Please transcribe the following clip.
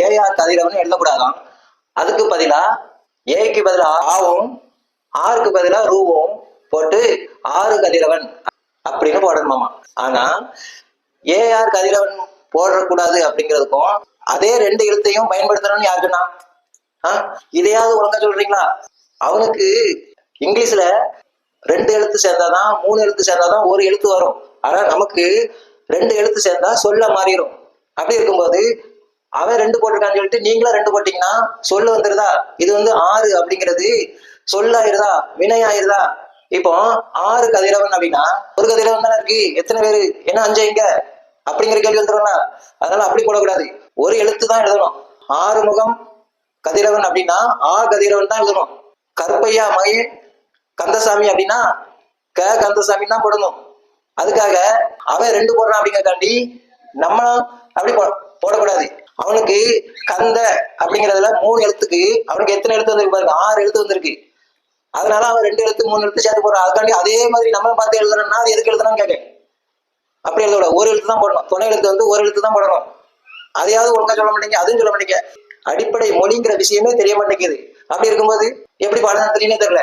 AR கதிரவன் எழுதக்கூடாதாம். அதுக்கு பதிலா ஏக்கு பதிலா ஆவும் ஆருக்கு பதிலா ரூவும் போட்டு ஆறு கதிரவன் அப்படின்னு போடணுமாமா. ஆனா ஏஆர் கதிரவன் போடக்கூடாது அப்படிங்கிறதுக்கும் அதே ரெண்டு எழுத்தையும் பயன்படுத்தணும்னு யாருக்குன்னா இதையாவது ஒழுங்கா சொல்றீங்களா? அவனுக்கு இங்கிலீஷ்ல ரெண்டு எழுத்து சேர்ந்தாதான், மூணு எழுத்து சேர்ந்தாதான் ஒரு எழுத்து வரும். ஆனா நமக்கு ரெண்டு எழுத்து சேர்ந்தா சொல்ல மாறிடும். அப்படி இருக்கும்போது அவன் ரெண்டு போட்டிருக்கான்னு சொல்லிட்டு நீங்களும் ரெண்டு போட்டீங்கன்னா சொல்ல வந்துருதா? இது ஆறு அப்படிங்கிறது சொல்லாயிருதா, வினையாயிருதா? இப்போ ஆறு கதிரவன் அப்படின்னா ஒரு கதிரவன் தானே இருக்கு, எத்தனை பேரு, என்ன அஞ்சு இங்க அப்படிங்கிற கேள்வி வந்துடும்ல. அதனால அப்படி போடக்கூடாது, ஒரு எழுத்து தான் எழுதணும். ஆறு முகம் கதிரவன் அப்படின்னா ஆ கதிரவன் தான் எழுதணும். கருப்பையா மயில் கந்தசாமி அப்படின்னா க கந்தசாமி தான் போடணும். அதுக்காக அவன் ரெண்டு போடுறான் அப்படிங்கிறதாண்டி நம்மளும் அப்படி போடக்கூடாது. அவனுக்கு கந்த அப்படிங்கிறதுல மூணு எழுத்துக்கு அவனுக்கு எத்தனை எழுத்து வந்திருக்கு பாருங்க, ஆறு எழுத்து வந்திருக்கு. அதனால அவன் ரெண்டு எழுத்து மூணு எழுத்து சேர்த்து போடுறான். அதுக்காண்டி அதே மாதிரி நம்ம பார்த்து எழுதுறோம்னா அது எதுக்கு எழுதுறான்னு கேட்க. அப்படி எழுத ஒரு எழுத்து தான் போடணும். துணை எழுத்து ஒரு எழுத்து தான் போடணும். அதையாவது ஒழுங்கா சொல்ல மாட்டேங்க, அதுவும் சொல்ல மாட்டேங்க. அடிப்படை மொழிங்கிற விஷயமே தெரிய மாட்டேங்குது. அப்படி இருக்கும்போது எப்படி பாடம் நடத்துறீங்கன்னு தெரியல.